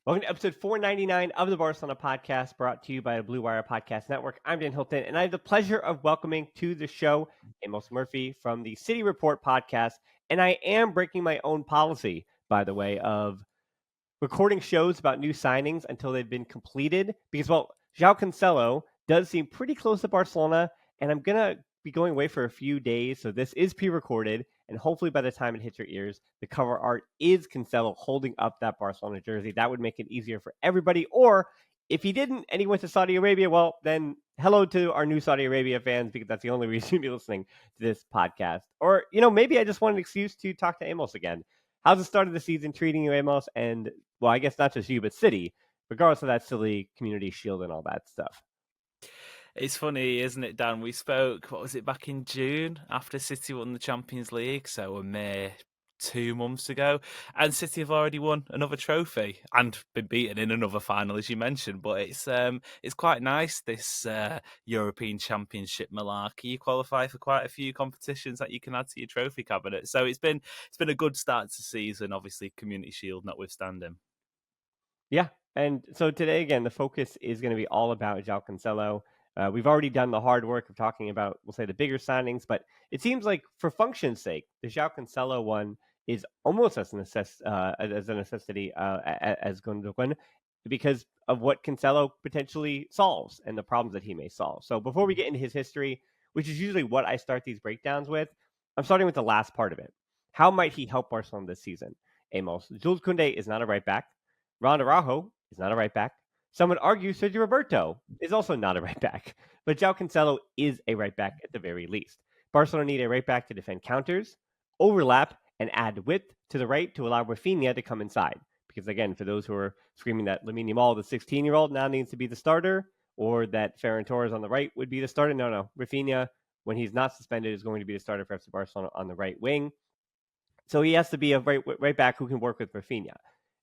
Welcome to episode 499 of the Barcelona podcast, brought to you by the Blue Wire Podcast Network. I'm Dan Hilton, and I have the pleasure of welcoming to the show Amos Murphy from the City Report podcast. And I am breaking my own policy, by the way, of recording shows about new signings until they've been completed. Because, well, Joao Cancelo does seem pretty close to Barcelona, and I'm going to be going away for a few days. So this is pre-recorded, and hopefully by the time it hits your ears, the cover art is Cancelo holding up that Barcelona jersey. That would make it easier for everybody. Or if he didn't and he went to Saudi Arabia, well, then hello to our new Saudi Arabia fans, because that's the only reason you'd be listening to this podcast. Or, maybe I just want an excuse to talk to Amos again. How's the start of the season treating you, Amos? And, well, I guess not just you, but City, regardless of that silly community shield and all that stuff. It's funny, isn't it, Dan? We spoke, what was it, back in June after City won the Champions League, so a mere 2 months ago, and City have already won another trophy and been beaten in another final, as you mentioned. But it's quite nice, this European Championship malarkey. You qualify for quite a few competitions that you can add to your trophy cabinet, so it's been a good start to the season. Obviously, Community Shield notwithstanding. Yeah, and so today, again, the focus is going to be all about Joao Cancelo. We've already done the hard work of talking about, we'll say, the bigger signings, but it seems like for function's sake, the Joao Cancelo one is almost as a necessity as Gundogan, because of what Cancelo potentially solves and the problems that he may solve. So before we get into his history, which is usually what I start these breakdowns with, I'm starting with the last part of it. How might he help Barcelona this season? Amos, Jules Koundé is not a right back. Ron Araujo is not a right back. Some would argue Sergio Roberto is also not a right back, but Joao Cancelo is a right back at the very least. Barcelona need a right back to defend counters, overlap, and add width to the right to allow Rafinha to come inside. Because again, for those who are screaming that Lamine Yamal, the 16-year-old, now needs to be the starter, or that Ferran Torres on the right would be the starter, no. Rafinha, when he's not suspended, is going to be the starter for FC Barcelona on the right wing. So he has to be a right back who can work with Rafinha.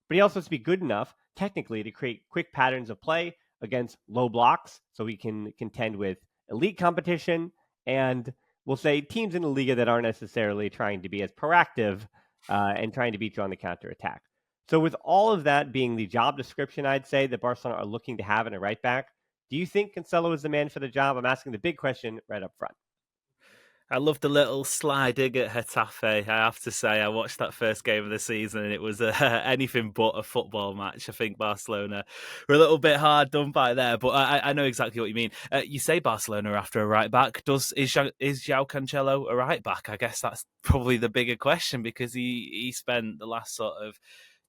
But he also has to be good enough, technically, to create quick patterns of play against low blocks so he can contend with elite competition and, we'll say, teams in the Liga that aren't necessarily trying to be as proactive and trying to beat you on the counterattack. So with all of that being the job description, I'd say, that Barcelona are looking to have in a right back, do you think Cancelo is the man for the job? I'm asking the big question right up front. I loved the little sly dig at Getafe. I have to say, I watched that first game of the season and it was anything but a football match. I think Barcelona were a little bit hard done by there, but I know exactly what you mean. You say Barcelona are after a right back. Is Joao Cancelo a right back? I guess that's probably the bigger question, because he spent the last sort of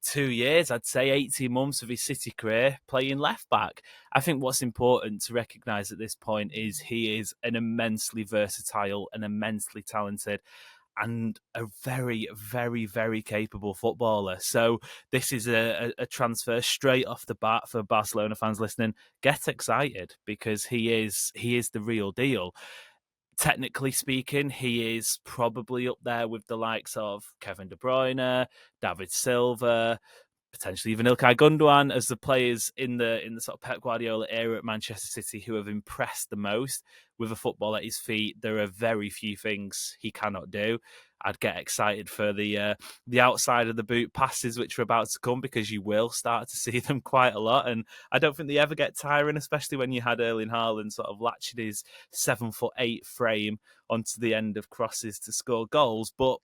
2 years, I'd say 18 months of his City career playing left back. I think what's important to recognise at this point is he is an immensely versatile and immensely talented and a very, very, very capable footballer. So this is a transfer straight off the bat for Barcelona fans listening. Get excited, because he is the real deal. Technically speaking, he is probably up there with the likes of Kevin De Bruyne, David Silva, potentially even Ilkay Gundogan as the players in the sort of Pep Guardiola era at Manchester City who have impressed the most with a football at his feet. There are very few things he cannot do. I'd get excited for the outside of the boot passes which are about to come, because you will start to see them quite a lot, and I don't think they ever get tiring, especially when you had Erling Haaland sort of latching his 7'8" frame onto the end of crosses to score goals. But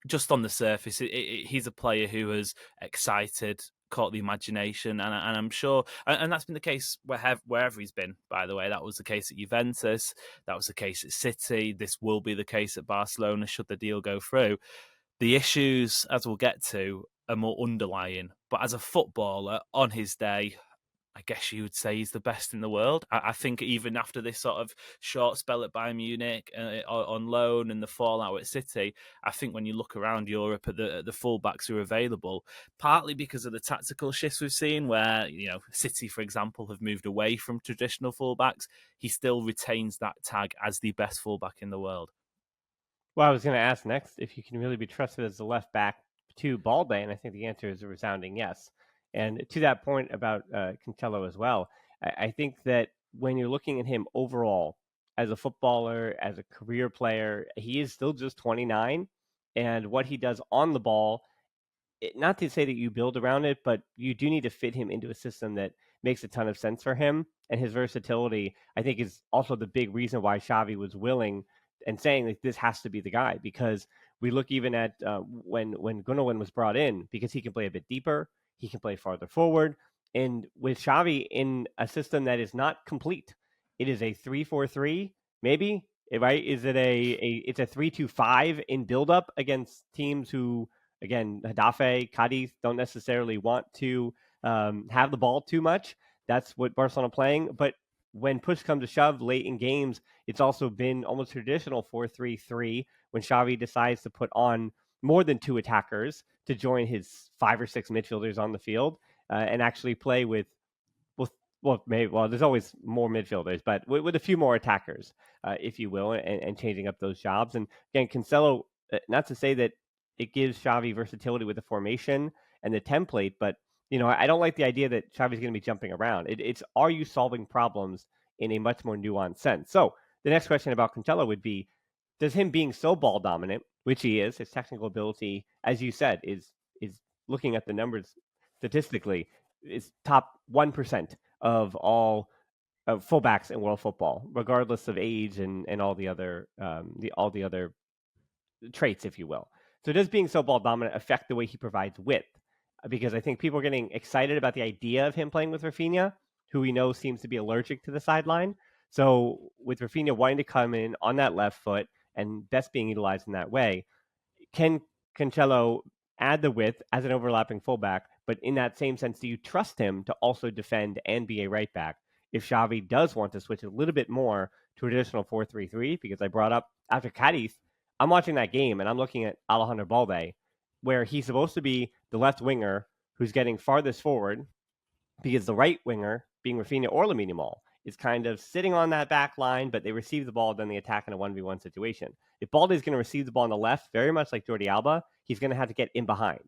just on the surface, he's a player who has excited, caught the imagination, and I'm sure, and that's been the case wherever he's been, by the way. That was the case at Juventus, that was the case at City, this will be the case at Barcelona should the deal go through. The issues, as we'll get to, are more underlying, but as a footballer, on his day, I guess you would say he's the best in the world. I think even after this sort of short spell at Bayern Munich on loan and the fallout at City, I think when you look around Europe at the fullbacks who are available, partly because of the tactical shifts we've seen where, City, for example, have moved away from traditional fullbacks, he still retains that tag as the best fullback in the world. Well, I was going to ask next if you can really be trusted as the left back to Balde, and I think the answer is a resounding yes. And to that point about Cancelo as well, I think that when you're looking at him overall as a footballer, as a career player, he is still just 29, and what he does on the ball not to say that you build around it, but you do need to fit him into a system that makes a ton of sense for him. And his versatility, I think, is also the big reason why Xavi was willing and saying that this has to be the guy. Because we look even at when Gundogan was brought in, because he can play a bit deeper, he can play farther forward, and with Xavi in a system that is not complete, it is a 3-4-3, maybe, right? Is it it's a 3-2-5 in build-up against teams who, again, Hadafe, Cadiz don't necessarily want to have the ball too much. That's what Barcelona playing. But when push comes to shove late in games, it's also been almost traditional 4-3-3 when Xavi decides to put on more than two attackers to join his 5 or 6 midfielders on the field and actually play with there's always more midfielders, but with a few more attackers, if you will, and changing up those jobs. And again, Cancelo, not to say that it gives Xavi versatility with the formation and the template, but I don't like the idea that Xavi's going to be jumping around. It's are you solving problems in a much more nuanced sense? So the next question about Cancelo would be, does him being so ball dominant, which he is, his technical ability, as you said, is looking at the numbers statistically, is top 1% of all fullbacks in world football, regardless of age and all the other all the other traits, if you will. So does being so ball dominant affect the way he provides width? Because I think people are getting excited about the idea of him playing with Rafinha, who we know seems to be allergic to the sideline. So with Rafinha wanting to come in on that left foot and best being utilized in that way, can Cancelo add the width as an overlapping fullback? But in that same sense, do you trust him to also defend and be a right back if Xavi does want to switch a little bit more to a traditional 4-3-3? Because I brought up after Cadiz, I'm watching that game and I'm looking at Alejandro Balde, where he's supposed to be the left winger who's getting farthest forward because the right winger, being Rafinha or Lamine Yamal, is kind of sitting on that back line, but they receive the ball, then they attack in a 1v1 situation. If Balde is going to receive the ball on the left, very much like Jordi Alba, he's going to have to get in behind.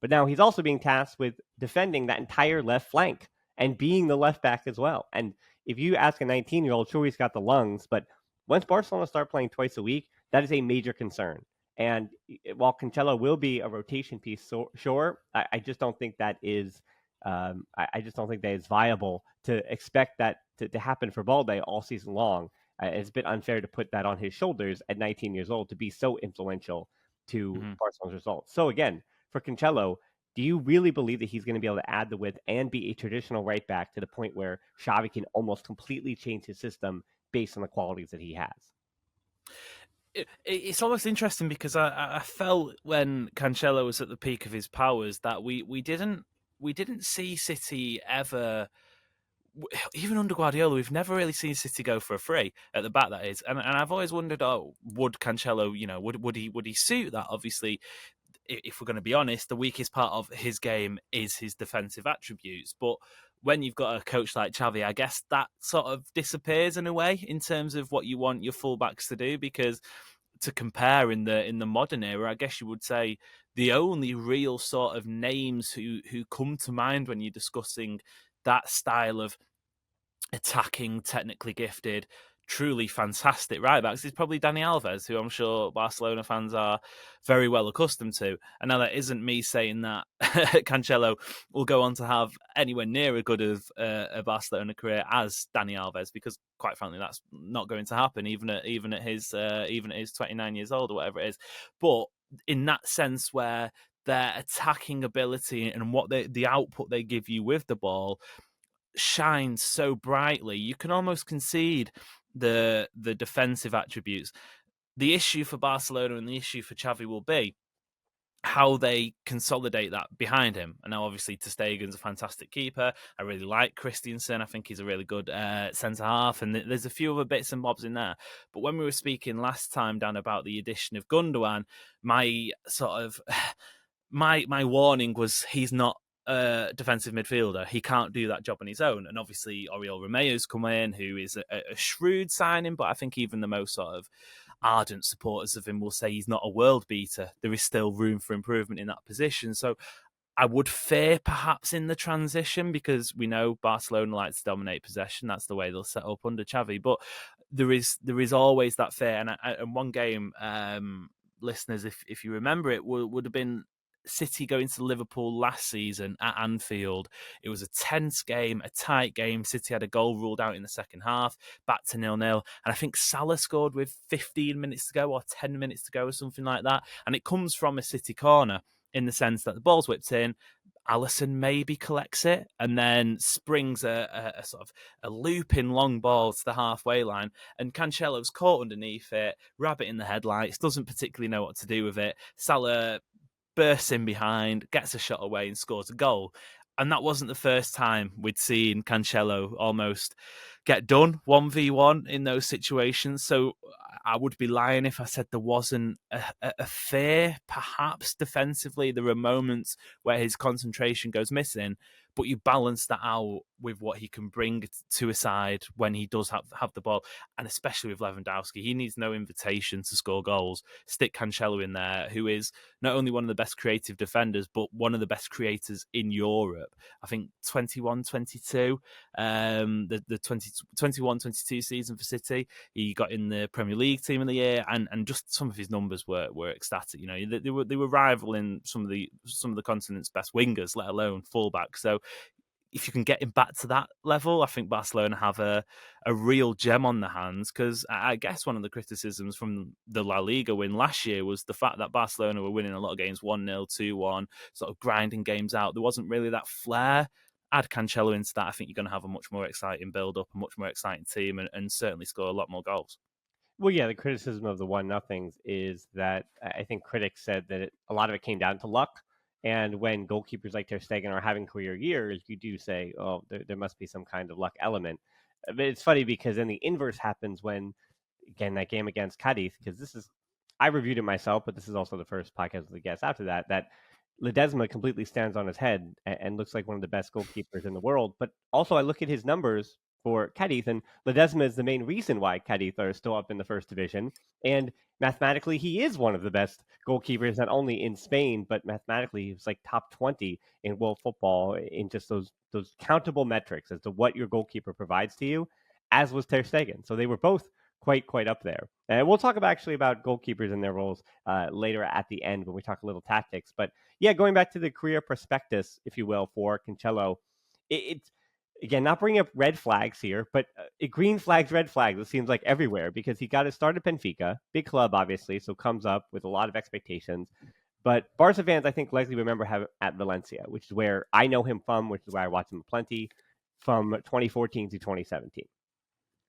But now he's also being tasked with defending that entire left flank and being the left back as well. And if you ask a 19-year-old, sure, he's got the lungs, but once Barcelona start playing twice a week, that is a major concern. And while Cancelo will be a rotation piece, so, sure, I just don't think that is I just don't think that it's viable to expect that to happen for Balde all season long. It's a bit unfair to put that on his shoulders at 19 years old to be so influential to Barcelona's results. So again, for Cancelo, do you really believe that he's going to be able to add the width and be a traditional right back to the point where Xavi can almost completely change his system based on the qualities that he has? It's almost interesting because I felt when Cancelo was at the peak of his powers that we didn't see City ever, even under Guardiola, we've never really seen City go for a free at the back. That is, and I've always wondered, would Cancelo, would he suit that? Obviously, if we're going to be honest, the weakest part of his game is his defensive attributes. But when you've got a coach like Xavi, I guess that sort of disappears in a way in terms of what you want your fullbacks to do. Because to compare in the modern era, I guess you would say the only real sort of names who come to mind when you're discussing that style of attacking, technically gifted, truly fantastic right backs is probably Dani Alves, who I'm sure Barcelona fans are very well accustomed to. And now that isn't me saying that Cancelo will go on to have anywhere near as good of a Barcelona career as Dani Alves, because quite frankly, that's not going to happen, even at his 29 years old or whatever it is. But in that sense, where their attacking ability and what the output they give you with the ball shines so brightly, you can almost concede the defensive attributes. The issue for Barcelona and the issue for Xavi will be how they consolidate that behind him. And now, obviously, ter Stegen's a fantastic keeper. I really like Christensen. I think he's a really good centre half, and there's a few other bits and bobs in there. But when we were speaking last time, Dan, about the addition of Gundogan, my sort of my warning was he's not a defensive midfielder. He can't do that job on his own. And obviously, Oriol Romeo's come in, who is a shrewd signing, but I think even the most sort of ardent supporters of him will say he's not a world beater. There is still room for improvement in that position. So I would fear perhaps in the transition, because we know Barcelona likes to dominate possession. That's the way they'll set up under Xavi. But there is always that fear. And one game, listeners, if you remember it, would have been City going to Liverpool last season at Anfield, it was a tense game, a tight game. City had a goal ruled out in the second half, back to 0-0. And I think Salah scored with 15 minutes to go or 10 minutes to go or something like that. And it comes from a City corner in the sense that the ball's whipped in, Alisson maybe collects it and then springs a sort of a looping long ball to the halfway line, and Cancelo's caught underneath it, rabbit in the headlights, doesn't particularly know what to do with it. Salah bursts in behind, gets a shot away and scores a goal. And that wasn't the first time we'd seen Cancelo almost get done 1v1 in those situations. So I would be lying if I said there wasn't a fear, perhaps defensively. There are moments where his concentration goes missing, but you balance that out with what he can bring to a side when he does have the ball. And especially with Lewandowski, he needs no invitation to score goals. Stick Cancelo in there, who is not only one of the best creative defenders, but one of the best creators in Europe. I think 21-22, the 21-22 season for City, he got in the Premier League Team of the Year, and just some of his numbers were ecstatic. You know, they were rivaling some of the continent's best wingers, let alone fullbacks. So if you can get him back to that level, I think Barcelona have a real gem on their hands. Because I guess one of the criticisms from the La Liga win last year was the fact that Barcelona were winning a lot of games 1-0, 2-1, sort of grinding games out. There wasn't really that flair. Add Cancelo into that, I think you're going to have a much more exciting build-up, a much more exciting team, and certainly score a lot more goals. Well, yeah, the criticism of the 1-0s is that I think critics said that a lot of it came down to luck. And when goalkeepers like Ter Stegen are having career years, you do say, oh, there must be some kind of luck element. But it's funny because then the inverse happens when, again, that game against Cadiz, because I reviewed it myself, but this is also the first podcast with the guest after that Ledesma completely stands on his head and looks like one of the best goalkeepers in the world. But also, I look at his numbers for Cadiz, and Ledesma is the main reason why Cadiz are still up in the first division. And mathematically, he is one of the best goalkeepers, not only in Spain, but mathematically, he's like top 20 in world football in just those countable metrics as to what your goalkeeper provides to you, as was Ter Stegen. So they were both quite up there. And we'll talk actually about goalkeepers and their roles later at the end when we talk a little tactics. But yeah, going back to the career prospectus, if you will, for Cancelo, it's again not bringing up red flags here, but green flags, red flags. It seems like everywhere because he got his start at Benfica, big club obviously, so comes up with a lot of expectations. But Barca fans, I think, likely remember him at Valencia, which is where I know him from, which is where I watch him plenty, from 2014 to 2017.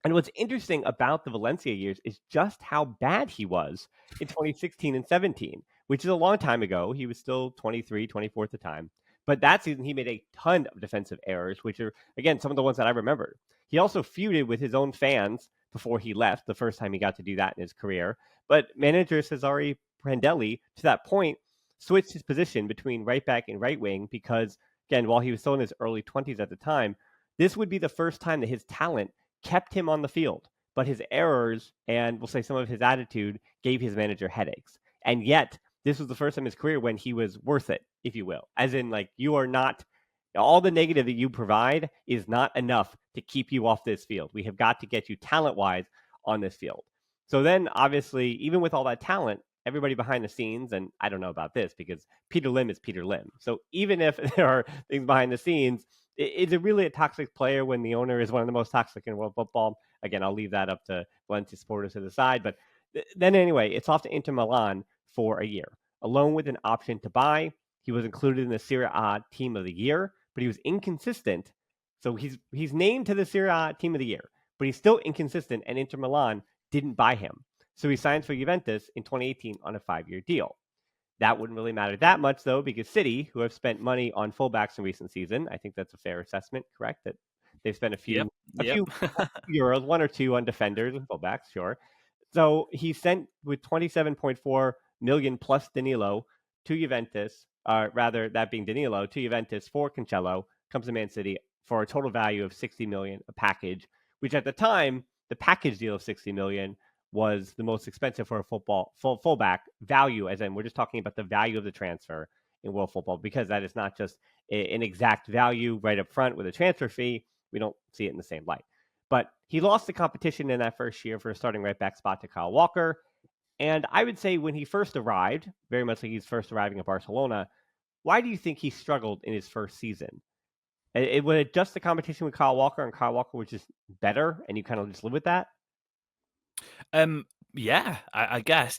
And what's interesting about the Valencia years is just how bad he was in 2016 and 17, which is a long time ago. He was still 23, 24 at the time. But that season, he made a ton of defensive errors, which are, again, some of the ones that I remember. He also feuded with his own fans before he left, the first time he got to do that in his career. But manager Cesare Prandelli, to that point, switched his position between right back and right wing because, again, while he was still in his early 20s at the time, this would be the first time that his talent kept him on the field, but his errors and we'll say some of his attitude gave his manager headaches. And yet, this was the first time in his career when he was worth it, if you will. As in, like, you are not, all the negative that you provide is not enough to keep you off this field. We have got to get you talent-wise on this field. So then, obviously, even with all that talent, everybody behind the scenes, and I don't know about this because Peter Lim is Peter Lim. So even if there are things behind the scenes, is it really a toxic player when the owner is one of the most toxic in world football? Again, I'll leave that up to Valencia supporters to the side. But then anyway, it's off to Inter Milan for a year, along with an option to buy. He was included in the Serie A Team of the Year, but he was inconsistent. So he's named to the Serie A Team of the Year, but he's still inconsistent, and Inter Milan didn't buy him. So he signs for Juventus in 2018 on a 5-year deal. That wouldn't really matter that much, though, because City, who have spent money on fullbacks in recent season, I think that's a fair assessment, correct? That they've spent a few euros, 1 or 2 on defenders and fullbacks, sure. So he sent with 27.4 million plus Danilo to Juventus, rather that being Danilo to Juventus for Cancelo, comes to Man City for a total value of 60 million, a package, which at the time, the package deal of 60 million was the most expensive for a fullback value, as in we're just talking about the value of the transfer in world football, because that is not just an exact value right up front with a transfer fee. We don't see it in the same light. But he lost the competition in that first year for a starting right back spot to Kyle Walker. And I would say when he first arrived, very much like he's first arriving at Barcelona, Why do you think he struggled in his first season? Was it just the competition with Kyle Walker, and Kyle Walker was just better, and you kind of just live with that? Um, yeah, I guess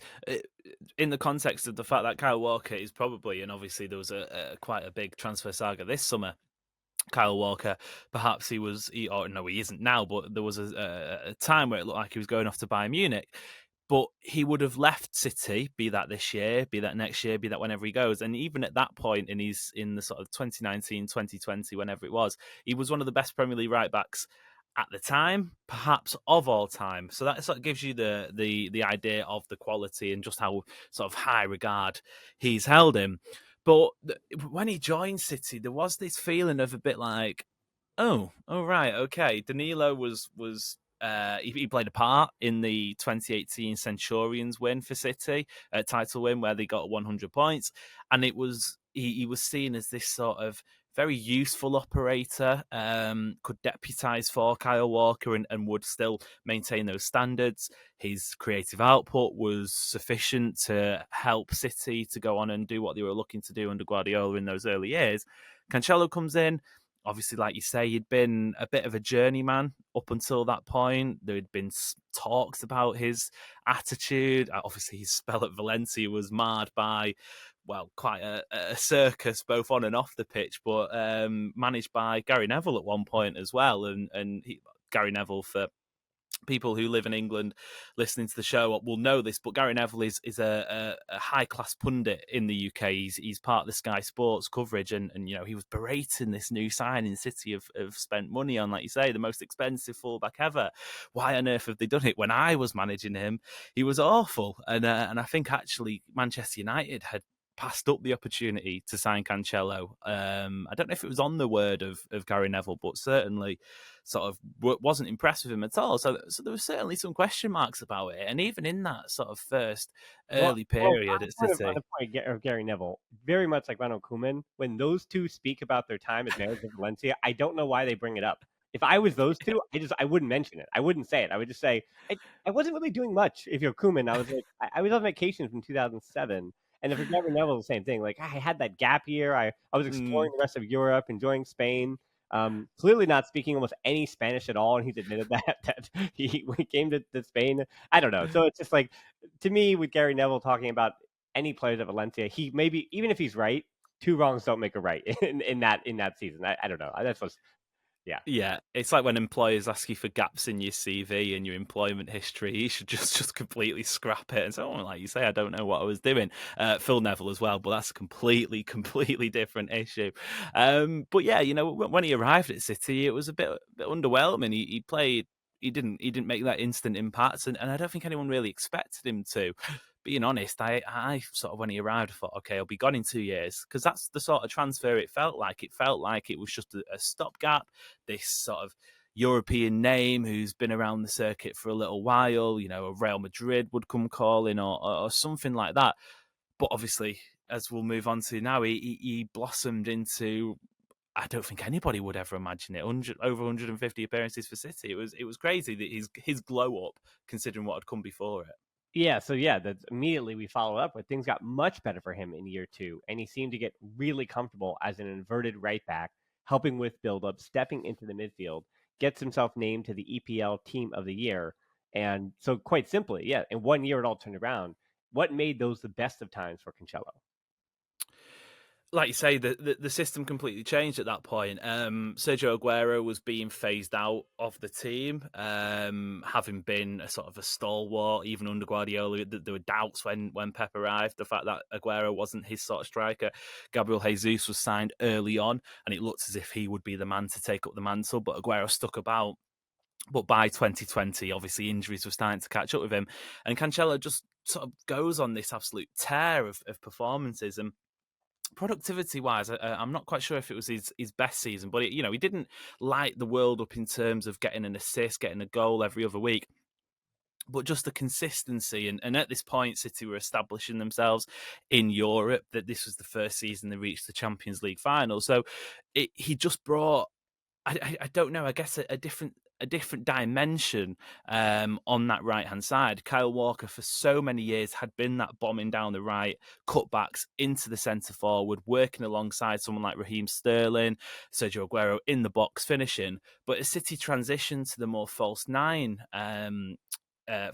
in the context of the fact that Kyle Walker is probably, and obviously there was a quite a big transfer saga this summer. Kyle Walker, perhaps or no, he isn't now, but there was a time where it looked like he was going off to Bayern Munich. But he would have left City, be that this year, be that next year, be that whenever he goes. And even at that point, in the sort of 2019, 2020, whenever it was, he was one of the best Premier League right backs at the time, perhaps of all time. So that sort of gives you the idea of the quality and just how sort of high regard he's held him. But when he joined City, there was this feeling of a bit like, oh, right, okay. Danilo he played a part in the 2018 Centurions win for City, title win where they got 100 points, and he was seen as this sort of very useful operator, could deputise for Kyle Walker and would still maintain those standards. His creative output was sufficient to help City to go on and do what they were looking to do under Guardiola in those early years. Cancelo comes in. Obviously, like you say, he'd been a bit of a journeyman up until that point. There had been talks about his attitude. Obviously, his spell at Valencia was marred by, well, quite a circus, both on and off the pitch, but managed by Gary Neville at one point as well. Gary Neville, for people who live in England listening to the show will know this, but Gary Neville is a high class pundit in the UK. He's part of the Sky Sports coverage, and he was berating this new signing City have spent money on, like you say, the most expensive fullback ever. Why on earth have they done it? When I was managing him, he was awful, and I think actually Manchester United had passed up the opportunity to sign Cancelo. I don't know if it was on the word of Gary Neville, but certainly sort of wasn't impressed with him at all. So there were certainly some question marks about it. And even in that sort of first early period at On City. the point of Gary Neville, very much like Ronald Koeman, when those two speak about their time as manager of Valencia, I don't know why they bring it up. If I was those two, I wouldn't mention it. I wouldn't say it. I would just say I wasn't really doing much. If you're Koeman, I was like I was on vacation from 2007. And if for Gary Neville, the same thing. Like I had that gap year. I was exploring the rest of Europe, enjoying Spain. Clearly not speaking almost any Spanish at all, and he's admitted that when he came to Spain. I don't know. So it's just like, to me, with Gary Neville talking about any players at Valencia, he maybe, even if he's right, two wrongs don't make a right in that season. I don't know. That's what's yeah. Yeah, it's like when employers ask you for gaps in your CV and your employment history, you should just completely scrap it and say, "Oh, like you say, I don't know what I was doing." Phil Neville as well, but that's a completely different issue. But yeah, when he arrived at City, it was a bit underwhelming. He played. He didn't make that instant impact, and I don't think anyone really expected him to. Being honest, I sort of, when he arrived, I thought, okay, he'll be gone in 2 years, because that's the sort of transfer it felt like. It felt like it was just a stopgap. This sort of European name who's been around the circuit for a little while, a Real Madrid would come calling or something like that. But obviously, as we'll move on to now, he blossomed into, I don't think anybody would ever imagine it. Over 150 appearances for City. It was crazy that his glow up, considering what had come before it. Yeah, so yeah, that immediately we follow up with things got much better for him in year two, and he seemed to get really comfortable as an inverted right back, helping with build up, stepping into the midfield, gets himself named to the EPL Team of the Year, and so quite simply, yeah, in 1 year it all turned around. What made those the best of times for Cancelo? Like you say, the system completely changed at that point. Sergio Aguero was being phased out of the team, having been a sort of a stalwart, even under Guardiola. There were doubts when Pep arrived, the fact that Aguero wasn't his sort of striker. Gabriel Jesus was signed early on, and it looked as if he would be the man to take up the mantle, but Aguero stuck about. But by 2020, obviously injuries were starting to catch up with him, and Cancelo just sort of goes on this absolute tear of performances. And productivity wise, I'm not quite sure if it was his best season, but he didn't light the world up in terms of getting an assist, getting a goal every other week. But just the consistency, and at this point, City were establishing themselves in Europe. That this was the first season they reached the Champions League final, so he just brought, I don't know, I guess a different a different dimension on that right hand side. Kyle Walker for so many years had been that bombing down the right, cutbacks into the centre forward, working alongside someone like Raheem Sterling, Sergio Aguero in the box finishing. But as City transitioned to the more false nine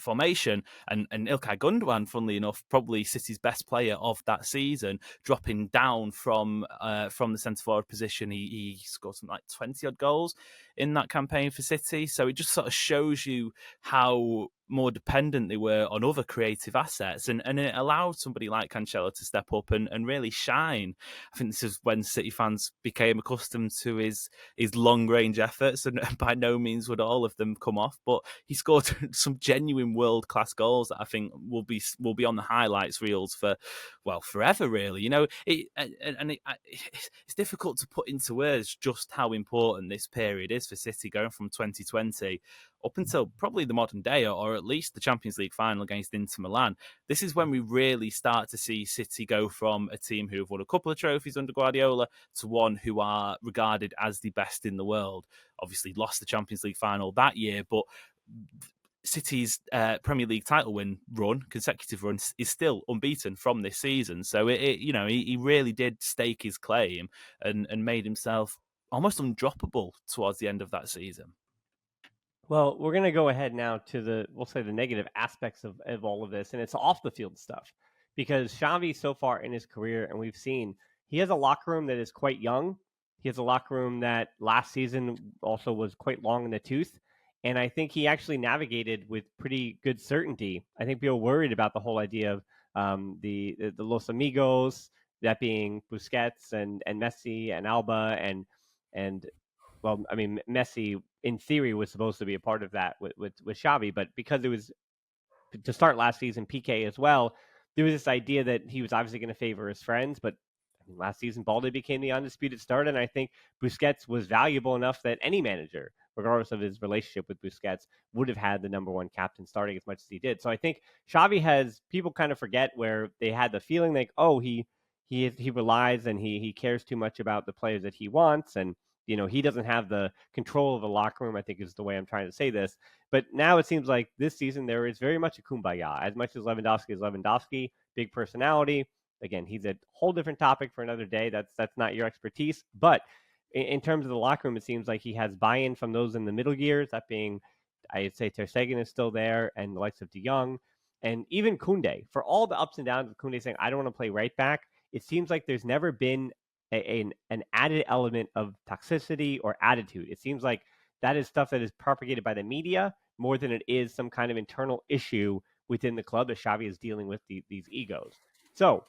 formation, and Ilkay Gundogan, funnily enough, probably City's best player of that season, dropping down from the centre forward position. He scored something like 20 odd goals in that campaign for City. So it just sort of shows you how more dependent they were on other creative assets, and it allowed somebody like Cancelo to step up and really shine. I think this is when City fans became accustomed to his long range efforts, and by no means would all of them come off, but he scored some genuine world class goals that I think will be on the highlights reels for, well, forever, really. It's difficult to put into words just how important this period is for City, going from 2020 up until probably the modern day, or at least the Champions League final against Inter Milan. This is when we really start to see City go from a team who have won a couple of trophies under Guardiola to one who are regarded as the best in the world. Obviously lost the Champions League final that year, but City's Premier League title consecutive run, is still unbeaten from this season. So he really did stake his claim and made himself almost undroppable towards the end of that season. Well, we're going to go ahead now to we'll say the negative aspects of all of this, and it's off the field stuff. Because Xavi, so far in his career, and we've seen, he has a locker room that is quite young. He has a locker room that last season also was quite long in the tooth. And I think he actually navigated with pretty good certainty. I think people were worried about the whole idea of the Los Amigos, that being Busquets and Messi and Alba and well, I mean, Messi in theory was supposed to be a part of that with Xavi, but because it was to start last season, PK as well, there was this idea that he was obviously going to favor his friends. But I mean, last season, Balde became the undisputed starter, and I think Busquets was valuable enough that any manager, regardless of his relationship with Busquets, would have had the number one captain starting as much as he did. So I think Xavi has, people kind of forget where they had the feeling like, oh, he relies and he cares too much about the players that he wants, and he doesn't have the control of the locker room, I think is the way I'm trying to say this. But now it seems like this season there is very much a kumbaya. As much as Lewandowski is Lewandowski, big personality. Again, he's a whole different topic for another day. That's not your expertise. But in terms of the locker room, it seems like he has buy-in from those in the middle gears, that being, I'd say Ter Stegen is still there, and the likes of De Jong, and even Koundé. For all the ups and downs of Koundé saying, I don't want to play right back, it seems like there's never been an added element of toxicity or attitude. It seems like that is stuff that is propagated by the media more than it is some kind of internal issue within the club that Xavi is dealing with these egos. So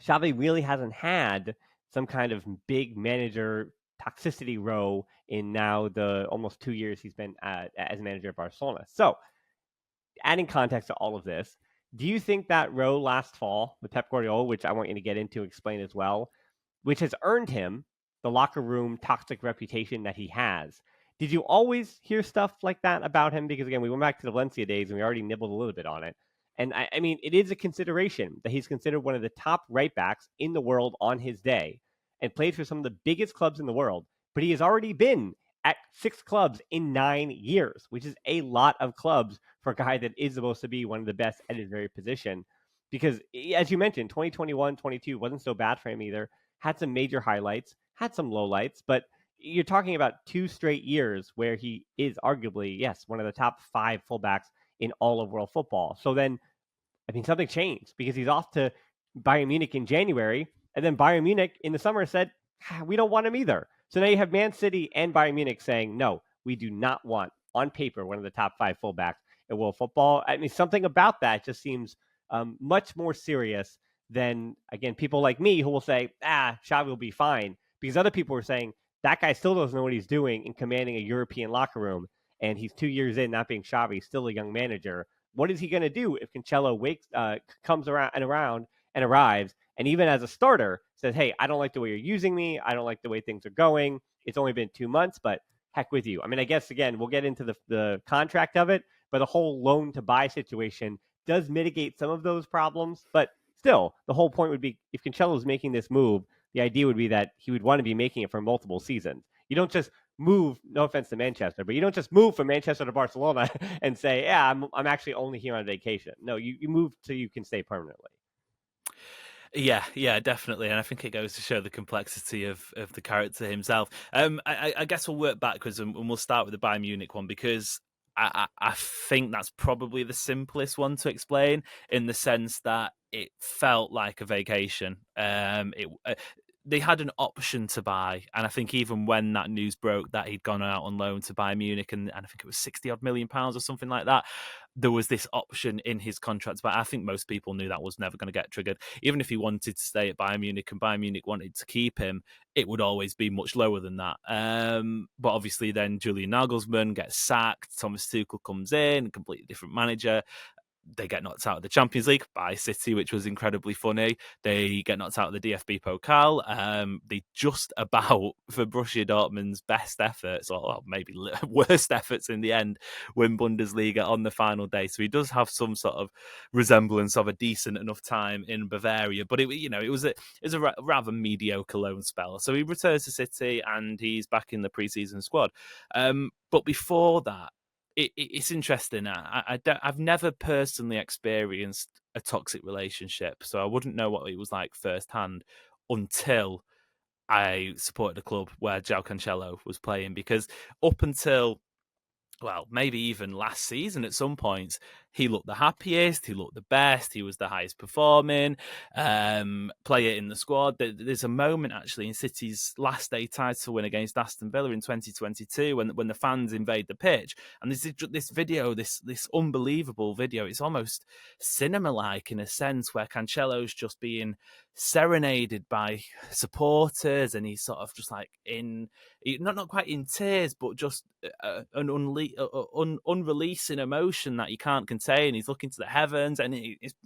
Xavi really hasn't had some kind of big manager toxicity row in now the almost 2 years he's been as manager of Barcelona. So adding context to all of this, do you think that row last fall with Pep Guardiola, which I want you to get into, explain as well, which has earned him the locker room toxic reputation that he has? Did you always hear stuff like that about him? Because again, we went back to the Valencia days and we already nibbled a little bit on it. And I mean, it is a consideration that he's considered one of the top right backs in the world on his day and played for some of the biggest clubs in the world. But he has already been at 6 clubs in 9 years, which is a lot of clubs for a guy that is supposed to be one of the best at his very position. Because as you mentioned, 2021, 22 wasn't so bad for him either. Had some major highlights, had some lowlights, but you're talking about 2 straight years where he is arguably, yes, one of the top 5 fullbacks in all of world football. So then, I mean, something changed because he's off to Bayern Munich in January, and then Bayern Munich in the summer said, we don't want him either. So now you have Man City and Bayern Munich saying, no, we do not want, on paper, one of the top 5 fullbacks in world football. I mean, something about that just seems much more serious than, again, people like me who will say, Xavi will be fine. Because other people are saying, that guy still doesn't know what he's doing in commanding a European locker room. And he's 2 years in, not being Xavi, still a young manager. What is he going to do if Cancelo comes around and arrives, and even as a starter says, hey, I don't like the way you're using me. I don't like the way things are going. It's only been 2 months, but heck with you. I mean, I guess, again, we'll get into the contract of it, but the whole loan to buy situation does mitigate some of those problems. But still, the whole point would be, if Cancelo is making this move, the idea would be that he would want to be making it for multiple seasons. You don't just move. No offense to Manchester, but you don't just move from Manchester to Barcelona and say, "Yeah, I'm actually only here on vacation." No, you move so you can stay permanently. Yeah, definitely, and I think it goes to show the complexity of the character himself. I guess we'll work backwards and we'll start with the Bayern Munich one because I think that's probably the simplest one to explain in the sense that it felt like a vacation. They had an option to buy, and I think even when that news broke that he'd gone out on loan to Bayern Munich, and I think it was 60 odd million pounds or something like that, there was this option in his contract. But I think most people knew that was never going to get triggered. Even if he wanted to stay at Bayern Munich and Bayern Munich wanted to keep him, it would always be much lower than that. But obviously, then Julian Nagelsmann gets sacked. Thomas Tuchel comes in, completely different manager. They get knocked out of the Champions League by City, which was incredibly funny. They get knocked out of the DFB Pokal. They just about, for Borussia Dortmund's best efforts, or maybe worst efforts in the end, win Bundesliga on the final day. So he does have some sort of resemblance of a decent enough time in Bavaria. But it was a rather mediocre loan spell. So he returns to City and he's back in the preseason squad. But before that, it's interesting. I've never personally experienced a toxic relationship, so I wouldn't know what it was like firsthand until I supported a club where Joao Cancelo was playing. Because up until, well, maybe even last season at some points, he looked the happiest, he looked the best, he was the highest performing player in the squad. There's a moment actually in City's last day title win against Aston Villa in 2022 when the fans invade the pitch, and there's this video, this unbelievable video. It's almost cinema-like in a sense, where Cancelo's just being serenaded by supporters, and he's sort of just like not quite in tears, but just an unreleasing emotion that he can't contain. He's looking to the heavens, and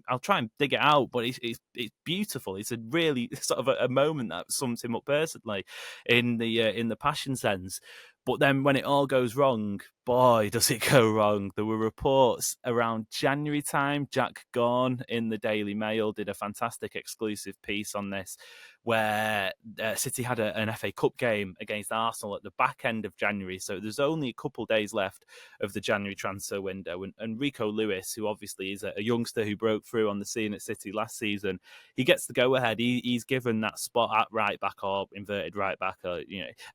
I'll try and dig it out, but it's beautiful. It's a really sort of a moment that sums him up personally in the passion sense. But then when it all goes wrong, boy, does it go wrong. There were reports around January time. Jack Gorn in the Daily Mail did a fantastic exclusive piece on this, where City had an FA Cup game against Arsenal at the back end of January. So there's only a couple of days left of the January transfer window. And Rico Lewis, who obviously is a youngster who broke through on the scene at City last season, he gets the go-ahead. He's given that spot at right back, or inverted right back, or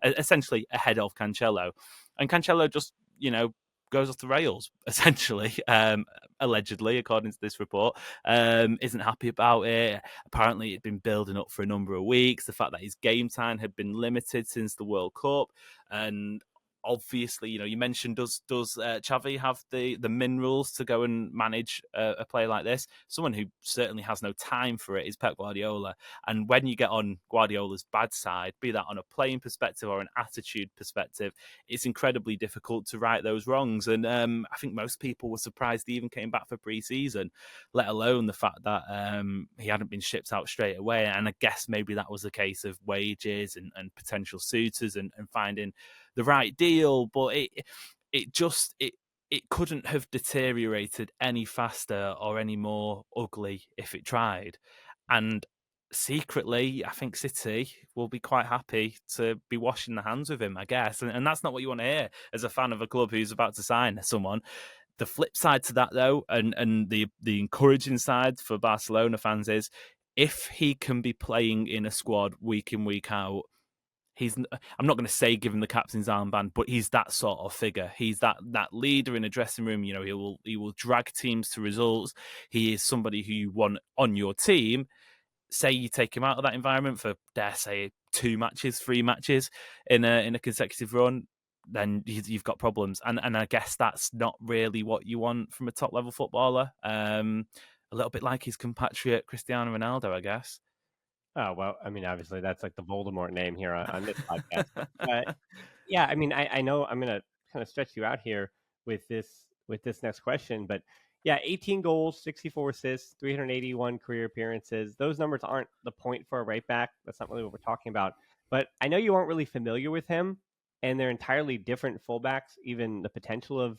essentially ahead of Cancelo. And Cancelo just, goes off the rails, essentially, allegedly, according to this report. Isn't happy about it. Apparently, it'd been building up for a number of weeks. The fact that his game time had been limited since the World Cup. And obviously, you mentioned, does Xavi have the minerals to go and manage a player like this? Someone who certainly has no time for it is Pep Guardiola. And when you get on Guardiola's bad side, be that on a playing perspective or an attitude perspective, it's incredibly difficult to right those wrongs. And I think most people were surprised he even came back for pre-season, let alone the fact that he hadn't been shipped out straight away. And I guess maybe that was a case of wages and potential suitors and finding the right deal. But it couldn't have deteriorated any faster or any more ugly if it tried. And secretly, I think City will be quite happy to be washing their hands with him, I guess. And that's not what you want to hear as a fan of a club who's about to sign someone. The flip side to that, though, and the encouraging side for Barcelona fans is, if he can be playing in a squad week in, week out, I'm not going to say give him the captain's armband, but he's that sort of figure. He's that leader in a dressing room. He will drag teams to results. He is somebody who you want on your team. Say you take him out of that environment for, dare say, 2 matches, 3 matches in a consecutive run, then you've got problems. And I guess that's not really what you want from a top level footballer. A little bit like his compatriot Cristiano Ronaldo, I guess. Oh, well, I mean, obviously, that's like the Voldemort name here on this podcast. But yeah, I mean, I know I'm going to kind of stretch you out here with this next question, but yeah, 18 goals, 64 assists, 381 career appearances. Those numbers aren't the point for a right back. That's not really what we're talking about. But I know you aren't really familiar with him, and they're entirely different fullbacks, even the potential of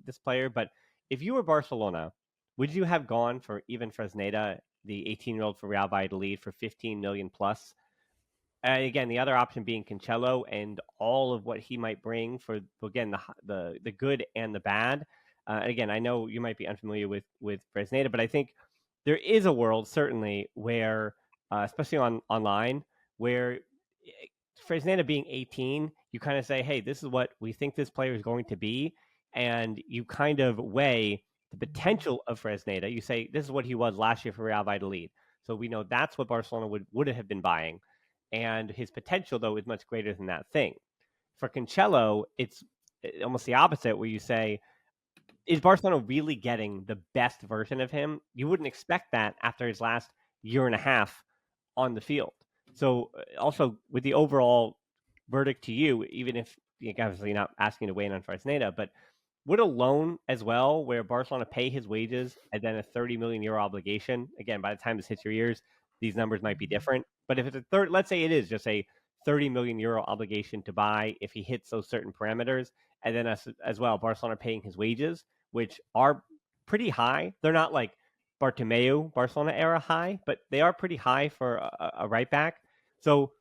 this player. But if you were Barcelona, would you have gone for even Fresneda, the 18-year-old for Real Valladolid, for 15 million plus? Again, the other option being Cancelo and all of what he might bring for, again, the good and the bad. Again, I know you might be unfamiliar with Fresneda, but I think there is a world certainly where, especially online, where Fresneda being 18, you kind of say, hey, this is what we think this player is going to be, and you kind of weigh the potential of Fresneda. You say this is what he was last year for Real Valladolid, so we know that's what Barcelona would have been buying, and his potential though is much greater than that thing. For Cancelo, it's almost the opposite, where you say, is Barcelona really getting the best version of him? You wouldn't expect that after his last year and a half on the field. So, also with the overall verdict to you, even if obviously not asking to weigh in on Fresneda, but would a loan as well, where Barcelona pay his wages and then a 30 million euro obligation? Again, by the time this hits your ears, these numbers might be different. But if it's a third, let's say it is just a 30 million euro obligation to buy if he hits those certain parameters, and then as well, Barcelona paying his wages, which are pretty high. They're not like Bartomeu Barcelona era high, but they are pretty high for a right back. So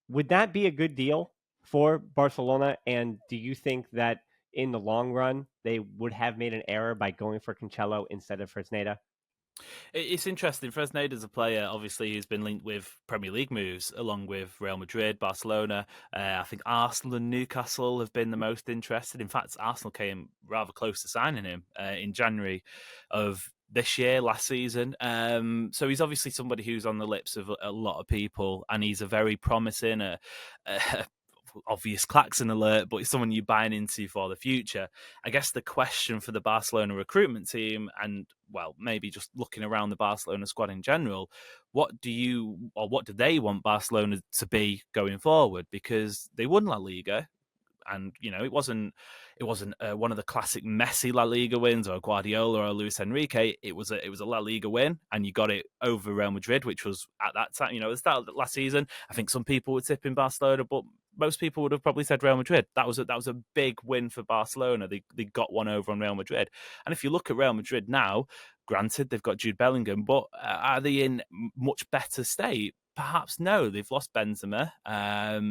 would that be a good deal for Barcelona? And do you think that in the long run they would have made an error by going for Cancelo instead of Fresneda? It's interesting. Fresneda is a player, obviously, who's been linked with Premier League moves, along with Real Madrid, Barcelona. I think Arsenal and Newcastle have been the most interested. In fact, Arsenal came rather close to signing him in January of this year, last season. So he's obviously somebody who's on the lips of a lot of people, and he's a very promising, obvious klaxon alert, but it's someone you're buying into for the future. I guess the question for the Barcelona recruitment team, and well, maybe just looking around the Barcelona squad in general, what do they want Barcelona to be going forward? Because they won La Liga, and it wasn't one of the classic Messi La Liga wins or Guardiola or Luis Enrique. It was a La Liga win, and you got it over Real Madrid, which was at that time, at the start of last season. I think some people were tipping Barcelona, but most people would have probably said Real Madrid. That was a big win for Barcelona. They got one over on Real Madrid, and if you look at Real Madrid now, granted they've got Jude Bellingham, but are they in much better state? Perhaps no, they've lost Benzema.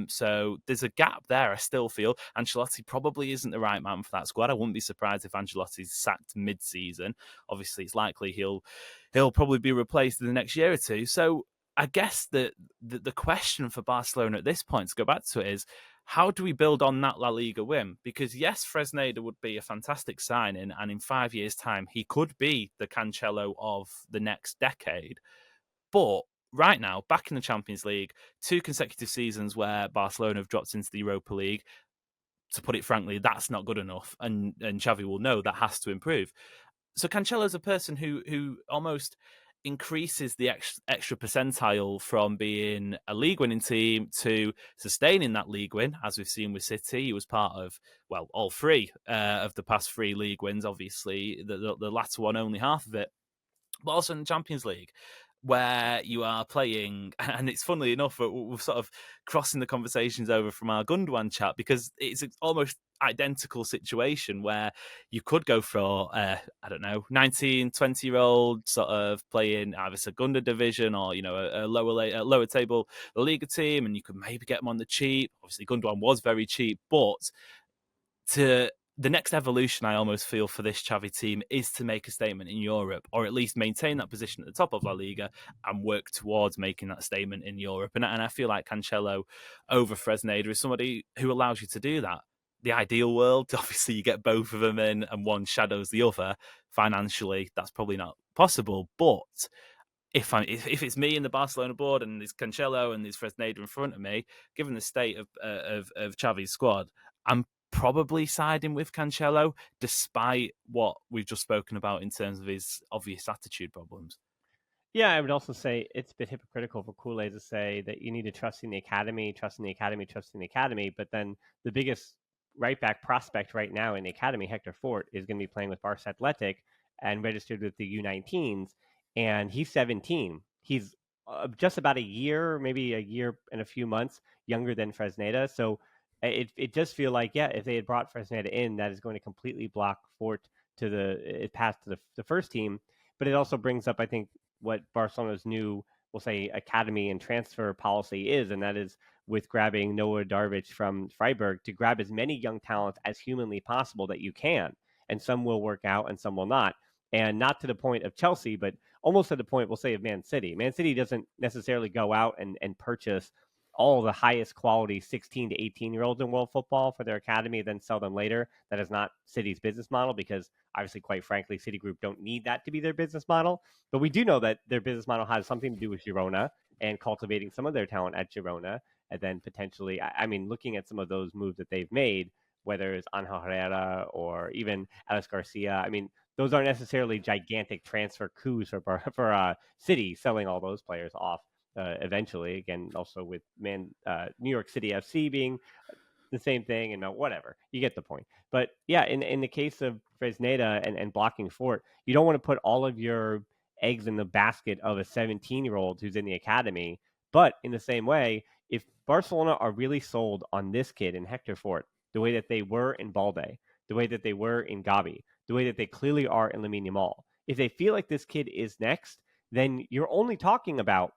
So there's a gap there, I still feel. Ancelotti probably isn't the right man for that squad. I wouldn't be surprised if Ancelotti's sacked mid-season. Obviously, it's likely he'll probably be replaced in the next year or two. So I guess the question for Barcelona at this point, to go back to it, is how do we build on that La Liga win? Because yes, Fresneda would be a fantastic signing, and in 5 years' time, he could be the Cancelo of the next decade. But right now, back in the Champions League, 2 consecutive seasons where Barcelona have dropped into the Europa League. To put it frankly, that's not good enough, and Xavi will know that has to improve. So Cancelo's a person who almost increases the extra percentile from being a league winning team to sustaining that league win, as we've seen with City. He was part of, well, all 3 of the past 3 league wins. Obviously, the latter one only half of it, but also in the Champions League, where you are playing, and it's funnily enough, we're sort of crossing the conversations over from our Gundogan chat, because it's an almost identical situation where you could go for, I don't know, 19, 20-year-old sort of playing either Segunda division or, a lower table La Liga team, and you could maybe get them on the cheap. Obviously, Gundogan was very cheap, but to the next evolution, I almost feel, for this Xavi team is to make a statement in Europe, or at least maintain that position at the top of La Liga and work towards making that statement in Europe. And I feel like Cancelo over Fresneda is somebody who allows you to do that. The ideal world, obviously, you get both of them in and one shadows the other. Financially, that's probably not possible. But if it's me in the Barcelona board and there's Cancelo and there's Fresneda in front of me, given the state of Xavi's squad, I'm probably siding with Cancelo, despite what we've just spoken about in terms of his obvious attitude problems. Yeah, I would also say it's a bit hypocritical for Kool-Aid to say that you need to trust in the academy, trust in the academy, trust in the academy. But then the biggest right back prospect right now in the academy, Hector Fort, is going to be playing with Barça Athletic and registered with the U19s. And he's 17. He's just about a year, maybe a year and a few months younger than Fresneda. So it does feel like, yeah, if they had brought Fresneda in, that is going to completely block Fort to the path to the first team. But it also brings up, I think, what Barcelona's new we'll say, academy and transfer policy is, and that is with grabbing Noah Darvish from Freiburg to grab as many young talents as humanly possible that you can. And some will work out and some will not. And not to the point of Chelsea, but almost to the point, we'll say, of Man City. Man City doesn't necessarily go out and purchase all the highest quality 16 to 18-year-olds in world football for their academy, then sell them later. That is not City's business model because obviously, quite frankly, Citigroup don't need that to be their business model. But we do know that their business model has something to do with Girona and cultivating some of their talent at Girona. And then potentially, I mean, looking at some of those moves that they've made, whether it's Angel Herrera or even Alex Garcia, I mean, those aren't necessarily gigantic transfer coups for City selling all those players off eventually. Again, also with New York City FC being the same thing and whatever. You get the point. But yeah, in the case of Fresneda and blocking Fort, you don't want to put all of your eggs in the basket of a 17-year-old who's in the academy. But in the same way, if Barcelona are really sold on this kid in Hector Fort, the way that they were in Balde, the way that they were in Gavi, the way that they clearly are in Lamine Yamal, if they feel like this kid is next, then you're only talking about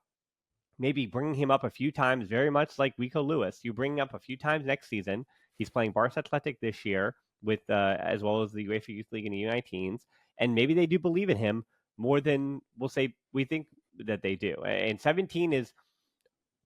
maybe bringing him up a few times, very much like Rico Lewis. You bring him up a few times next season. He's playing Barça Athletic this year with as well as the UEFA Youth League and the U19s, and maybe they do believe in him more than we'll say we think that they do. And 17 is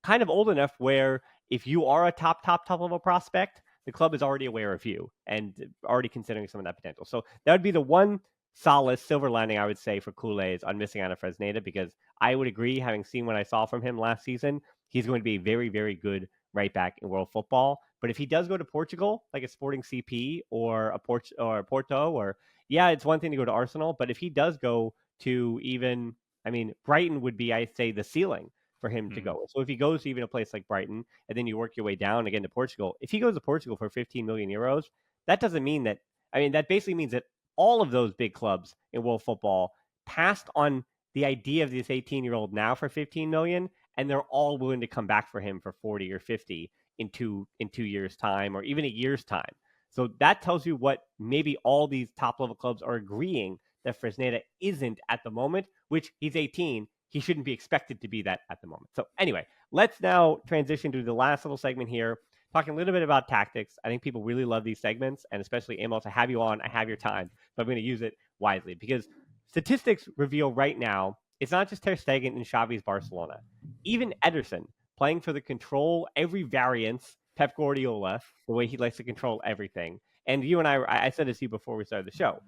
kind of old enough where if you are a top level prospect, the club is already aware of you and already considering some of that potential. So that would be the one solace silver lining I would say for Kool-Aid's on missing out on Fresneda, because I would agree, having seen what I saw from him last season, he's going to be a very, very good right back in world football. But if he does go to Portugal, like a Sporting CP or a Porto, or yeah, it's one thing to go to Arsenal, but if he does go to even, I mean, Brighton would be, I say, the ceiling for him to go. So if he goes to even a place like Brighton and then you work your way down again to Portugal, if he goes to Portugal for 15 million euros, that doesn't mean that, I mean, that basically means that all of those big clubs in world football passed on the idea of this 18-year-old now for 15 million, and they're all willing to come back for him for 40 or 50 in 2 years time, or even a year's time. So that tells you what maybe all these top level clubs are agreeing that Fresneda isn't at the moment, which he's 18. He shouldn't be expected to be that at the moment. So anyway, let's now transition to the last little segment here, talking a little bit about tactics. I think people really love these segments, and especially Amos, I have you on, I have your time, but I'm going to use it wisely because statistics reveal right now it's not just Ter Stegen and Xavi's Barcelona. Even Ederson playing for the control, every variance, Pep Guardiola, the way he likes to control everything. And you and I said this to you before we started the show.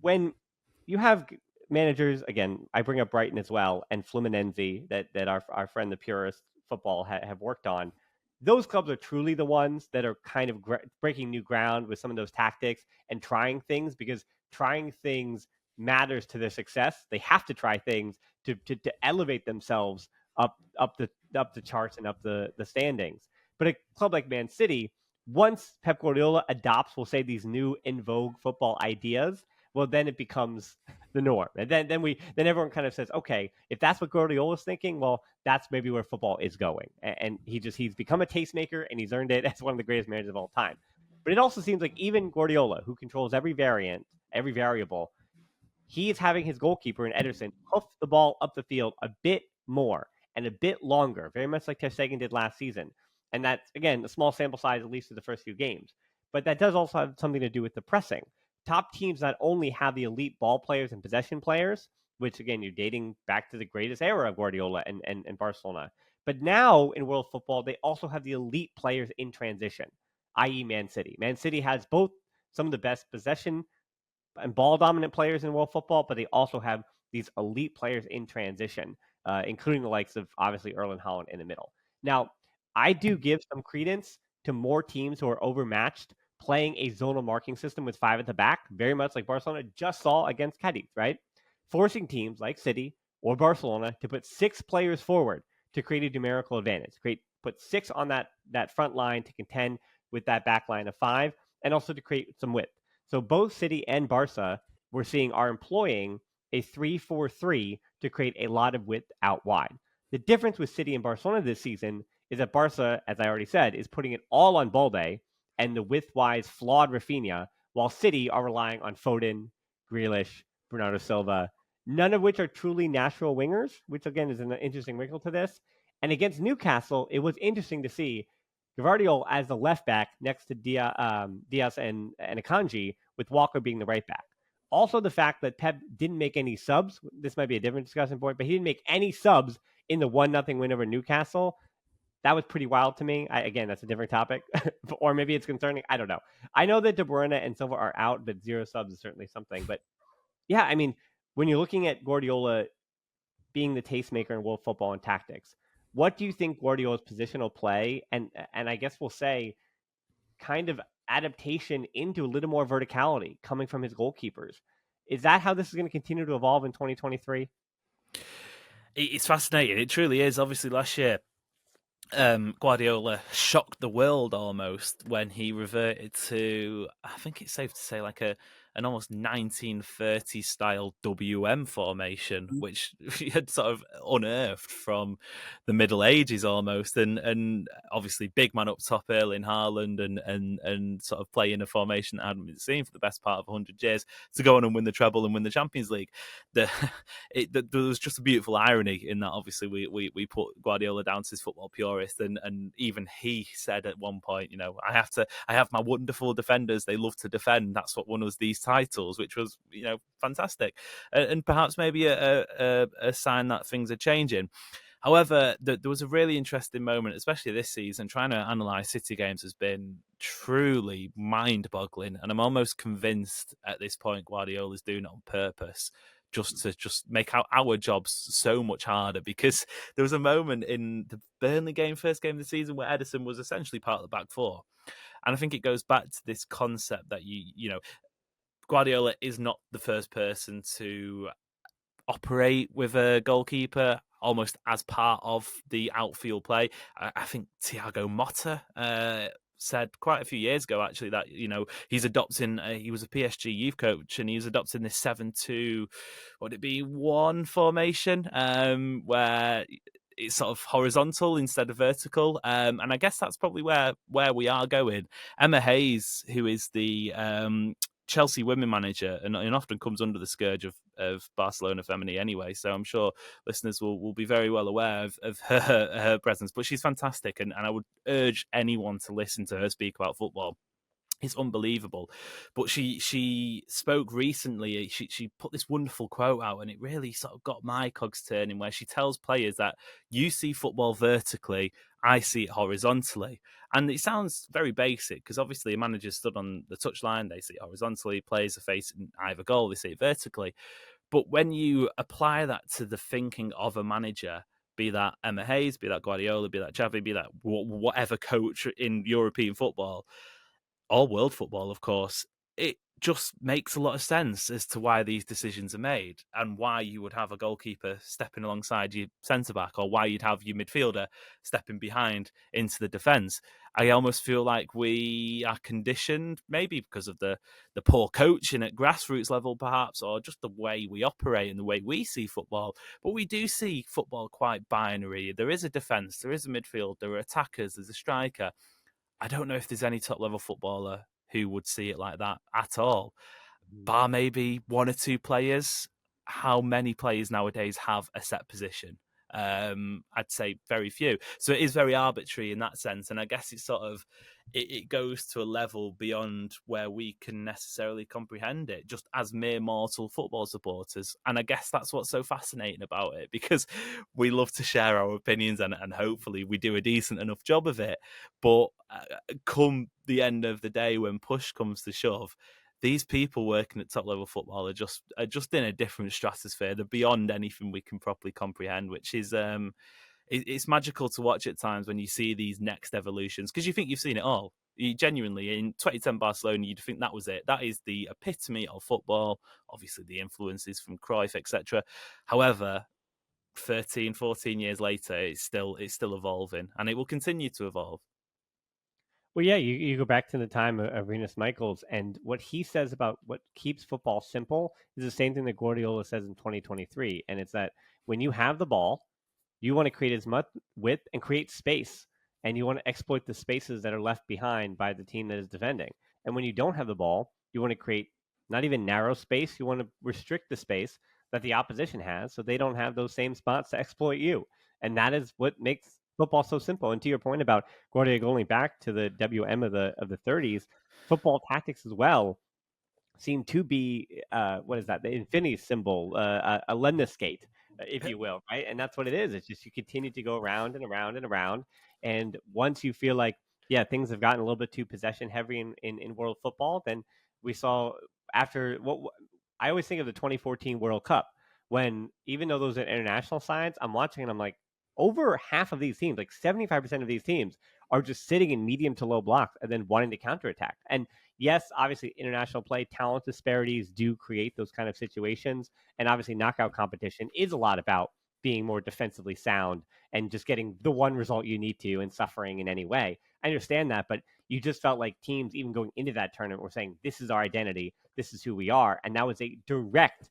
When you have managers, again, I bring up Brighton as well, and Fluminense that our friend the purist football have worked on. Those clubs are truly the ones that are kind of breaking new ground with some of those tactics and trying things, because trying things matters to their success. They have to try things to elevate themselves up the charts and up the standings. But a club like Man City, once Pep Guardiola adopts, we'll say, these new in vogue football ideas, well, then it becomes the norm. And then everyone kind of says, okay, if that's what Guardiola's thinking, well, that's maybe where football is going. And he's become a tastemaker, and he's earned it as one of the greatest managers of all time. But it also seems like even Guardiola, who controls every variable, he is having his goalkeeper in Ederson hoof the ball up the field a bit more and a bit longer, very much like Ter Stegen did last season. And that's, again, a small sample size, at least for the first few games. But that does also have something to do with the pressing. Top teams not only have the elite ball players and possession players, which, again, you're dating back to the greatest era of Guardiola and Barcelona, but now in world football, they also have the elite players in transition, i.e. Man City. Man City has both some of the best possession and ball dominant players in world football, but they also have these elite players in transition, including the likes of, obviously, Erling Haaland in the middle. Now, I do give some credence to more teams who are overmatched playing a zonal marking system with 5 at the back, very much like Barcelona just saw against Cadiz, right? Forcing teams like City or Barcelona to put 6 players forward to create a numerical advantage, put 6 on that front line to contend with that back line of 5, and also to create some width. So both City and Barca, we're seeing, are employing a 3-4-3 to create a lot of width out wide. The difference with City and Barcelona this season is that Barca, as I already said, is putting it all on Balde and the width-wise flawed Rafinha, while City are relying on Foden, Grealish, Bernardo Silva, none of which are truly natural wingers, which again is an interesting wrinkle to this. And against Newcastle, it was interesting to see Gvardiol as the left back next to Diaz and Akanji, with Walker being the right back. Also, the fact that Pep didn't make any subs. This might be a different discussion point, but he didn't make any subs in the 1-0 win over Newcastle. That was pretty wild to me. Again, that's a different topic, or maybe it's concerning. I don't know. I know that De Bruyne and Silva are out, but 0 subs is certainly something. But yeah, I mean, when you're looking at Guardiola being the tastemaker in world football and tactics, what do you think Guardiola's positional play and I guess we'll say kind of adaptation into a little more verticality coming from his goalkeepers? Is that how this is going to continue to evolve in 2023? It's fascinating. It truly is. Obviously, last year, Guardiola shocked the world almost when he reverted to, I think it's safe to say, like an almost 1930s style WM formation, which he had sort of unearthed from the Middle Ages almost, and obviously big man up top, Erling Haaland, and sort of playing a formation that hadn't been seen for the best part of 100 years to go on and win the treble and win the Champions League. There was just a beautiful irony in that. Obviously, we put Guardiola down to his football purist, and even he said at one point, I have my wonderful defenders. They love to defend. That's what won us these titles, which was fantastic, and perhaps maybe a sign that things are changing. However, there was a really interesting moment, especially this season. Trying to analyse City games has been truly mind-boggling, and I'm almost convinced at this point Guardiola's doing it on purpose, just to make our jobs so much harder. Because there was a moment in the Burnley game, first game of the season, where Ederson was essentially part of the back four, and I think it goes back to this concept that Guardiola is not the first person to operate with a goalkeeper almost as part of the outfield play. I think Thiago Motta said quite a few years ago, actually, that he's adopting. He was a PSG youth coach, and he's adopting this 7-2, what would it be, 1 formation, where it's sort of horizontal instead of vertical, and I guess that's probably where we are going. Emma Hayes, who is the Chelsea women manager, and often comes under the scourge of Barcelona Femini anyway, so I'm sure listeners will be very well aware of her presence. But she's fantastic, and I would urge anyone to listen to her speak about football. It's unbelievable. But she spoke recently. She put this wonderful quote out, and it really sort of got my cogs turning, where she tells players that you see football vertically, I see it horizontally. And it sounds very basic, because obviously a manager stood on the touchline, they see it horizontally, players are facing either goal, they see it vertically. But when you apply that to the thinking of a manager, be that Emma Hayes, be that Guardiola, be that Xavi, be that whatever coach in European football, or world football, of course, it just makes a lot of sense as to why these decisions are made, and why you would have a goalkeeper stepping alongside your centre-back, or why you'd have your midfielder stepping behind into the defence. I almost feel like we are conditioned, maybe because of the poor coaching at grassroots level perhaps, or just the way we operate and the way we see football, but we do see football quite binary. There is a defence, there is a midfield, there are attackers, there's a striker. I don't know if there's any top-level footballer who would see it like that at all, bar maybe 1 or 2 players. How many players nowadays have a set position? I'd say very few. So it is very arbitrary in that sense, and I guess it's sort of it goes to a level beyond where we can necessarily comprehend it, just as mere mortal football supporters. And I guess that's what's so fascinating about it, because we love to share our opinions, and hopefully we do a decent enough job of it. But come the end of the day, when push comes to shove, these people working at top level football are just in a different stratosphere. They're beyond anything we can properly comprehend, which is it's magical to watch at times when you see these next evolutions, because you think you've seen it all. You genuinely, in 2010 Barcelona, you'd think that was it. That is the epitome of football. Obviously, the influences from Cruyff, etc. However, 13, 14 years later, it's still evolving, and it will continue to evolve. Well, yeah, you go back to the time of Renus Michaels, and what he says about what keeps football simple is the same thing that Guardiola says in 2023. And it's that when you have the ball, you want to create as much width and create space, and you want to exploit the spaces that are left behind by the team that is defending. And when you don't have the ball, you want to create not even narrow space, you want to restrict the space that the opposition has, so they don't have those same spots to exploit you. And that is what makes football so simple. And to your point about Guardiola going back to the WM of the 30s, football tactics as well seem to be what is that? The infinity symbol, a lemniscate, if you will, right? And that's what it is. It's just you continue to go around and around and around, and once you feel like yeah things have gotten a little bit too possession heavy in world football, then we saw after what I always think of the 2014 World Cup when even though those are international sides, I'm watching and I'm like over half of these teams, like 75% of these teams, are just sitting in medium to low blocks and then wanting to counterattack. And yes, obviously international play, talent disparities do create those kind of situations. And obviously knockout competition is a lot about being more defensively sound and just getting the one result you need to and suffering in any way. I understand that, but you just felt like teams even going into that tournament were saying, this is our identity, this is who we are. And that was a direct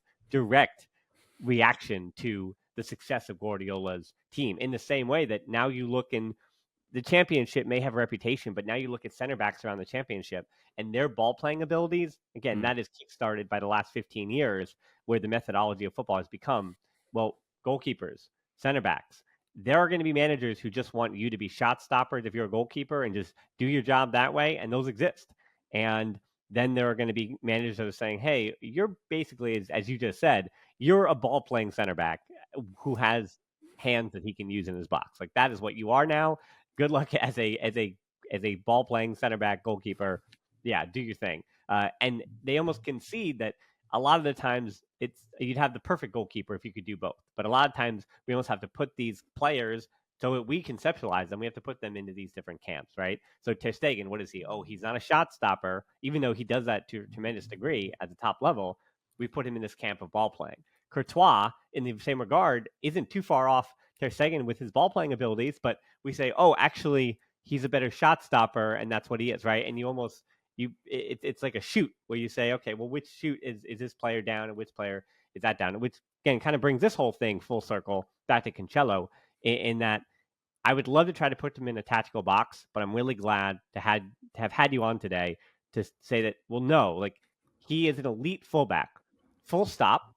reaction to the success of Guardiola's team in the same way that now you look in the championship may have a reputation, but now you look at center backs around the championship and their ball playing abilities. Again, that is kickstarted by the last 15 years, where the methodology of football has become well, goalkeepers, center backs. There are going to be managers who just want you to be shot stoppers if you're a goalkeeper and just do your job that way, and those exist. And then there are going to be managers that are saying, hey, you're basically, as you just said, you're a ball playing center back who has hands that he can use in his box. Like that is what you are now. Good luck as a ball playing center back goalkeeper. Yeah, do your thing. And they almost concede that a lot of the times you'd have the perfect goalkeeper if you could do both. But a lot of times we almost have to put these players so that we conceptualize them. We have to put them into these different camps, right? So Ter Stegen, what is he? Oh, he's not a shot stopper, even though he does that to a tremendous degree at the top level. We put him in this camp of ball playing. Courtois, in the same regard, isn't too far off Ter Stegen with his ball playing abilities, but we say, oh, actually, he's a better shot stopper, and that's what he is, right? And you almost it's like a shoot where you say, okay, well, which shoot is this player down, and which player is that down, which again kind of brings this whole thing full circle back to Cancelo in that I would love to try to put him in a tactical box, but I'm really glad to have had you on today to say that, well, no, like he is an elite fullback, full stop.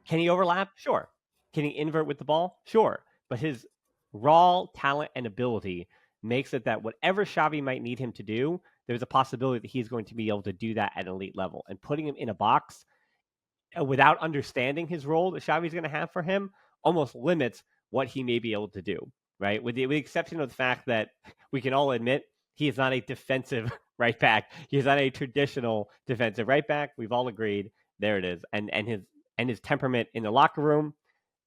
Can he overlap? Sure. Can he invert with the ball? Sure. But his raw talent and ability makes it that whatever Xavi might need him to do, there's a possibility that he's going to be able to do that at an elite level. And putting him in a box without understanding his role that Xavi's going to have for him almost limits what he may be able to do, right? With the exception of the fact that we can all admit he is not a defensive right back. He is not a traditional defensive right back. We've all agreed. There it is. And his temperament in the locker room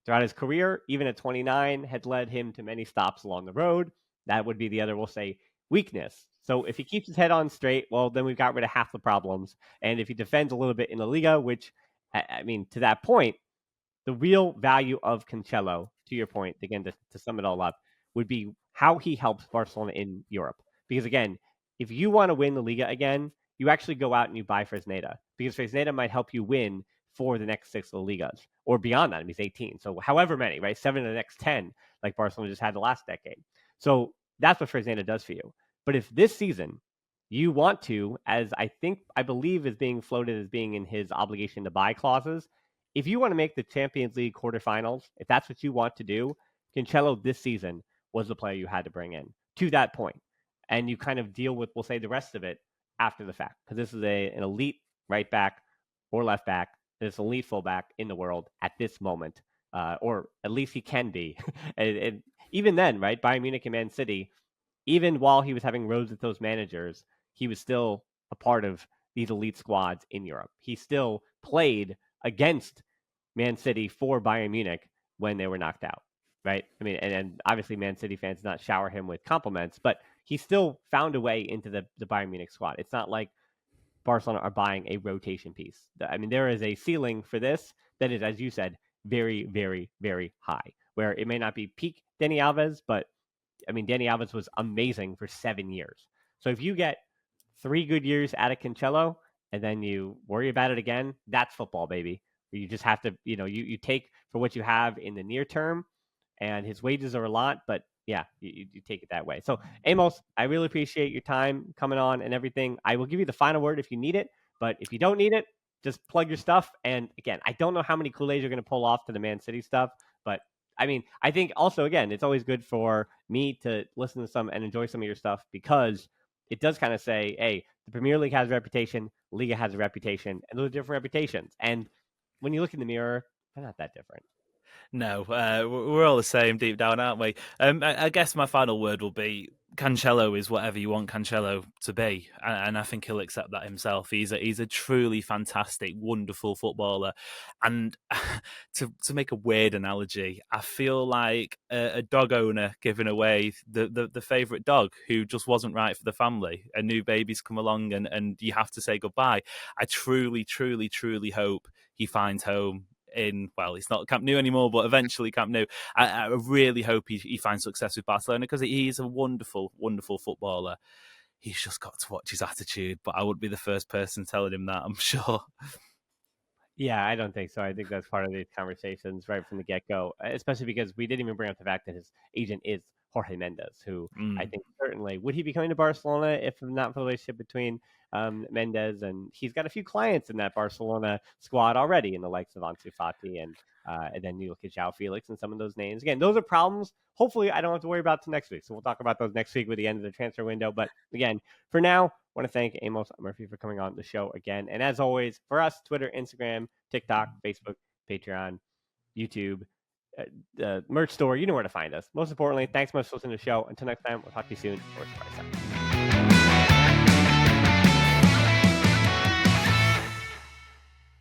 throughout his career, even at 29, had led him to many stops along the road. That would be the other, we'll say, weakness. So if he keeps his head on straight, well, then we've got rid of half the problems. And if he defends a little bit in the Liga, which, I mean, to that point, the real value of Cancelo, to your point, again, to sum it all up, would be how he helps Barcelona in Europe. Because again, if you want to win the Liga again, you actually go out and you buy Fresneda, because Fresneda might help you win for the next 6 La Ligas or beyond that. I mean, he's 18. So however many, right? 7 of the next 10, like Barcelona just had the last decade. So that's what Fresneda does for you. But if this season you want to, as I believe is being floated as being in his obligation to buy clauses, if you want to make the Champions League quarterfinals, if that's what you want to do, Cancelo this season was the player you had to bring in to that point. And you kind of deal with, we'll say, the rest of it after the fact. Because this is an elite right back or left back, this elite fullback in the world at this moment. Or at least he can be. and even then, right, Bayern Munich and Man City, even while he was having rows with those managers, he was still a part of these elite squads in Europe. He still played against Man City for Bayern Munich when they were knocked out, right? I mean, and obviously Man City fans not shower him with compliments, but he still found a way into the Bayern Munich squad. It's not like Barcelona are buying a rotation piece. I mean, there is a ceiling for this that is, as you said, very, very, very high, where it may not be peak Dani Alves, but I mean, Dani Alves was amazing for 7 years. So if you get 3 good years out of Cancelo and then you worry about it again, that's football, baby. You just have to, you take for what you have in the near term, and his wages are a lot, but yeah, you take it that way. So, Amos, I really appreciate your time coming on and everything. I will give you the final word if you need it, but if you don't need it, just plug your stuff. And again, I don't know how many Kool-Aids you're going to pull off to the Man City stuff, but I mean, I think also, again, it's always good for me to listen to some and enjoy some of your stuff because it does kind of say, hey, the Premier League has a reputation, Liga has a reputation, and those are different reputations. And when you look in the mirror, they're not that different. No, we're all the same deep down, aren't we? I guess my final word will be Cancelo is whatever you want Cancelo to be, and I think he'll accept that himself. He's a truly fantastic, wonderful footballer, and to make a weird analogy, I feel like a dog owner giving away the favourite dog who just wasn't right for the family. A new baby's come along, and you have to say goodbye. I truly, truly, truly hope he finds home in, well, it's not Camp Nou anymore, but eventually Camp Nou. I really hope he finds success with Barcelona because he's a wonderful, wonderful footballer. He's just got to watch his attitude, but I wouldn't be the first person telling him that, I'm sure. Yeah, I don't think so. I think that's part of these conversations right from the get go, especially because we didn't even bring up the fact that his agent is Jorge Mendes, who I think certainly would he be coming to Barcelona if not for the relationship between Mendes, and he's got a few clients in that Barcelona squad already, in the likes of Ansu Fati, and then you look at Joao Felix and some of those names. Again, those are problems. Hopefully, I don't have to worry about till next week. So we'll talk about those next week with the end of the transfer window. But again, for now, I want to thank Amos Murphy for coming on the show again. And as always, for us, Twitter, Instagram, TikTok, Facebook, Patreon, YouTube, merch store, you know where to find us. Most importantly, thanks so much for listening to the show. Until next time, we'll talk to you soon.